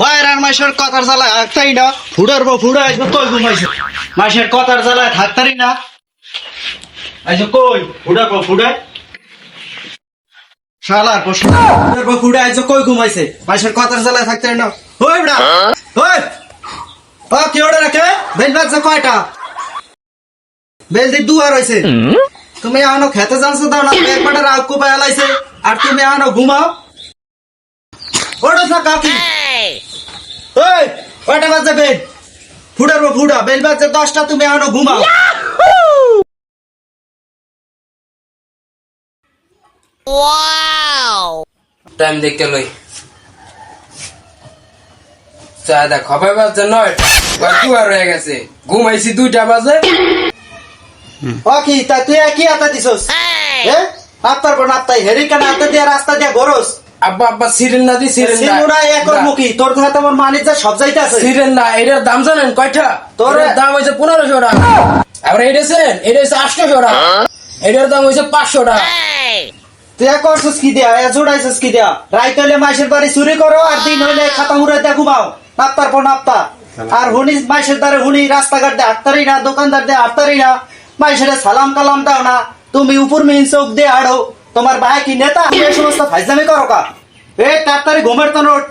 বাইরান মাসের কথার জ্বালায় থাকতাই না, ফুড়ারবো ফুড়া আইসো কই ঘুমাইছে, মাসের কথার জ্বালায় থাকতারি না, আইসো কই ফুড়ারবো ফুড়ায় শালার পশু, ফুড়ারবো ফুড়া আইসো কই ঘুমাইছে, মাসের কথার জ্বালায় থাকতারি না। ওই বড়া ওই ও কি ওড়ে রাখে বেল বাজছে কয়টা, বেল দি দুয়ার হইছে, তুমি আনো খেতে জানছো দাও না, একবারে রাগ কোপায় আলাইছে আর তুমি আনো ঘুমাও। ওটা থাকা কি ওই কয়টা বাজে বেল ফুড়ারবো ফুড়া, বেল বাজছে 10টা, তুমি আনো ঘুমাও। টাইম দেখতে লই চা দেখ খবর বাজছে 9টা দুয়ার হয়ে গেছে, ঘুমাইছি 2টা বাজে। কি তা তুই কি আতা দিছস আপনার বোন আত্মাই হেরি কেন আত্মা দিয়া রাস্তা দিয়া গরস আব্বা আব্বা সিরেন না দি সিরেন সিনুরা একর মুখী তোর হাতে আমার মানিক যা সব যাইতে আছে সিরেন না, এটার দাম জানেন কয়টা? তোর দাম হইছে 1500 টাকা, আবার এটা হইছে 800 টাকা, এটার দাম হইছে 500 টাকা। তুই করছিস কি দিয়া জোড়াইছিস কি দিয়া, রাইতালে মাসের বাড়ি চুরি করো আর দিন হইলে খাতা মুড়াই দিয়া ঘুমাও, নাপ্তার পর নাপ্তা আর হুনি মাসের দ্বারে হুনি রাস্তাঘাট দিয়ে হাঁটতারি না, দোকানদার দিয়ে হাঁটতারি না, মাসের সালাম কালাম দাও না, তুমি উপর মিন চোখ দিয়ে আড়ো, তোমার ভাই কি নেতা, এই সমস্ত ফাইজলামি করো কা? এ তাড়াতাড়ি ঘুমের তো নোট,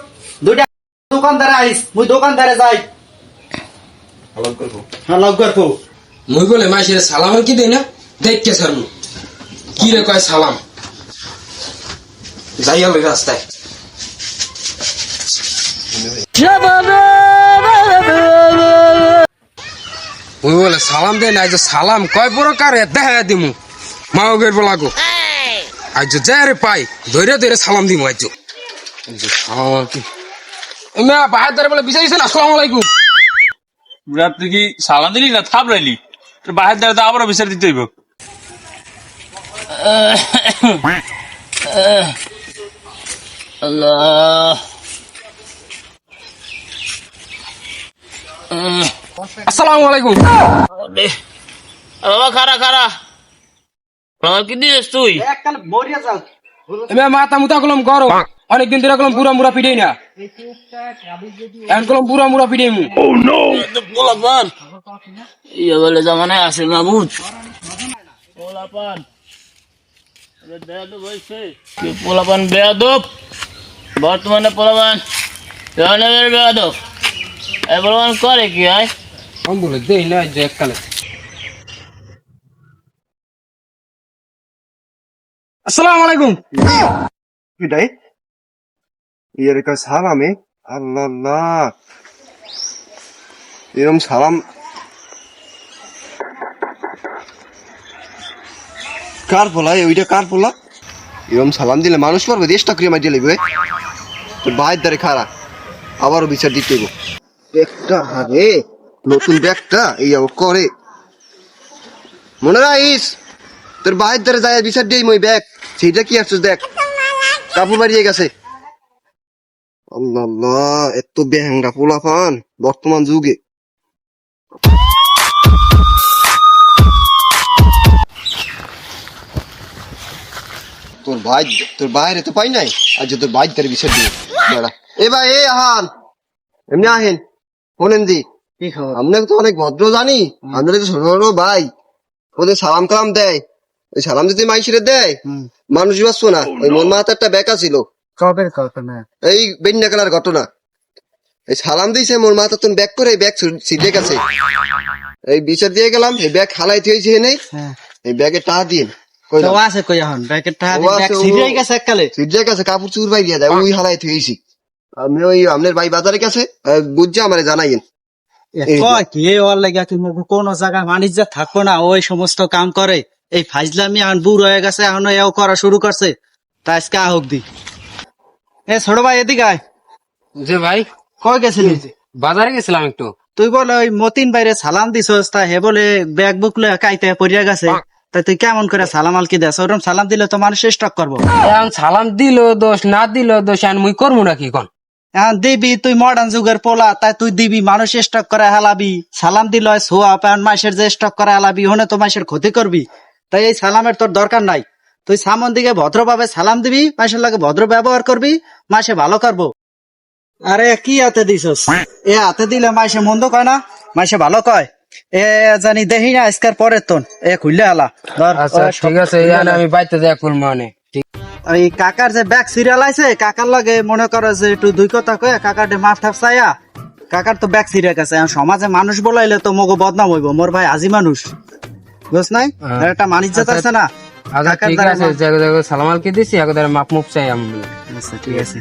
2টা দোকানদারে আইস, মুই দোকানদারে যাই হালাক করবো। মুই বলে মাসের সালাম কি দেই না দেখকে স্যার কি রে কয় সালাম যাই হলো রাস্তায় মুই বলে সালাম দেয় না, আজ সালাম কয় প্রকার দেখা দিমু মাওগের বলাগো, আজ যারে পাই ধৈরে ধৈরে সালাম দিমু, আজ বাহার দ্বারা বলে বিচারিছেন আসসালামু আলাইকুম। তুই কি সালাম দিলি না থাপড়াইলি? তোর বাহের দ্বারা তো আবারও বিচার দিতে হইব। আল্লাহ আসসালামু আলাইকুম। বাবা খারা খারা কি দিস তুই? এককাল মরিয়া যাও এবার মাথা মুতা কলম গরম, অনেকদিন ধরে কলম পুরা মুড়া পিটাই না, এখন কলম পুরা মুড়া পিটাই মু। পোলাপান ইয়ে বলে জামানায় আসে মাহমুদ পোলাপান বেয়াদব হয়েছে, পোলাপান বেয়াদব, বর্তমানে পোলাপান বেয়াদব, এই পোলাপান করে কি হয় আমি বলে দেই না যে এককালে। আসসালামু আলাইকুম। এটাই এর কাছে সালামে আল্লাহ এরকম সালাম কার পোলা, ওইটা কার পোলা, এরকম সালাম দিলে মানুষ পারবে, দেশটা ক্রিয়া মাই দিলে তোর ভাইয়ের দ্বারে খারা আবারও বিচার দিতে হইব। ব্যাগটা হারে নতুন ব্যাগটা এই করে মনে রাখিস, তোর ভাইয়ের দ্বারে যায় বিচার দিই মই ব্যাগ, সেইটা কি আসছিস দেখ কাপড় বাড়িয়ে গেছে। আল্লাহ এত বেহাঙ্গা পোলাপান বর্তমান যুগে। তোর বাইরে তো পাই নাই, আজ তোর ভাই তার বিচার দিয়ে এ ভাই এ আহান এমনি আহেন শোনেন দি, কি খবর? আমরা তো অনেক ভদ্র জানি, আমরা তো ছোট ছোট ভাই, ওদের সালাম কালাম দেয়, ওই সালাম যদি মাইসিরে দেয় মানুষ বাঁচবো না। ওই মন মাথা একটা ব্যাকা ছিল, কবের ঘটনা? এই বেন্যা খেলার ঘটনা, এই সালাম দিয়েছে মোর মাথা তো ব্যাগ করে, এই ব্যাগ ছিটে গেছে, এই বিচার দিয়ে গেলাম, এই ব্যাগ হালাই থইছে নেই, এই ব্যাগে টা দিন আছে কই এখন ব্যাকেটটা ব্যাগ সিরিয়াই গেছে এককালে ছিটে গেছে, কাপড় চুর ভাই দিয়ে দেয়, ওই হালাই থইছি। আমি ওই আপনার ভাই বাজারে গেছে বুঝছে আমারে জানাইন কি ওর লাগে তুমি কোন জায়গায় বাণিজ্য থাকবো না, ওই সমস্ত কাম করে, এই ফাইজলামি এখন বুড় হয়ে গেছে, এখন এও করা শুরু করছে, তা আজকে হোক দি। এ ছোট ভাই এদিকে আয়। যে ভাই কই গেছিলি? বাজারে গেছিলাম একটু। তুই বলে ওই মতিন বাইরে সালাম দিছস, তা হে বলে ব্যাগ বুক লয়ে কাইতে পড়িয়া গেছে, তাই তুই কেমন করে সালাম আলকি দেস? ওরকম সালাম দিলে তো মানুষ স্টক করবো। এখন সালাম দিল দোষ না দিল দোষ, এখন মুই করবো নাকি কোন? এখন দিবি, তুই মডার্ন যুগের পোলা, তাই তুই দিবি, মানুষ স্টক করে হালাবি, সালাম দিল সোয়া মাসের যে স্টক করে হালাবি, হনে তো মাসের ক্ষতি করবি, তাই এই সালামের তোর দরকার নাই। তুই সামন দিকে ভদ্রভাবে সালাম দিবি, মাসের লাগে ভদ্র ব্যবহার করবি, মাসে ভালো করবো। আরে কি হাতে দিছস? এ হাতে দিলে মাইসে মন্দ কয় না, মাইসে ভালো কয়। এ জানি দেখি না আজকার পরে তোন এ খুললে আলা ধর। আচ্ছা ঠিক আছে ইয়ান আমি বাইতে যাই কুল মানে ঠিক ওই কাকার যে ব্যাগ সিরিয়াল আছে, কাকার লাগে মনে করো যে একটু দুই কথা কয়ে কাকার মাফ টাফ চাইয়া, কাকার তো ব্যাগ সিরিয়াল আছে। এখন সমাজে মানুষ বলাইলে তো মগো বদনাম হইব, মোর ভাই আজি মানুষ বুঝ নাই, হ্যাঁ। একটা মানিজ্জাত আছে না। আচ্ছা কাকার ঠিক দ্বারা আছে জায়গা জায়গা সালাম আলকে দিছি একদম মাপ মুপ চাই আমি আচ্ছা ঠিক আছে।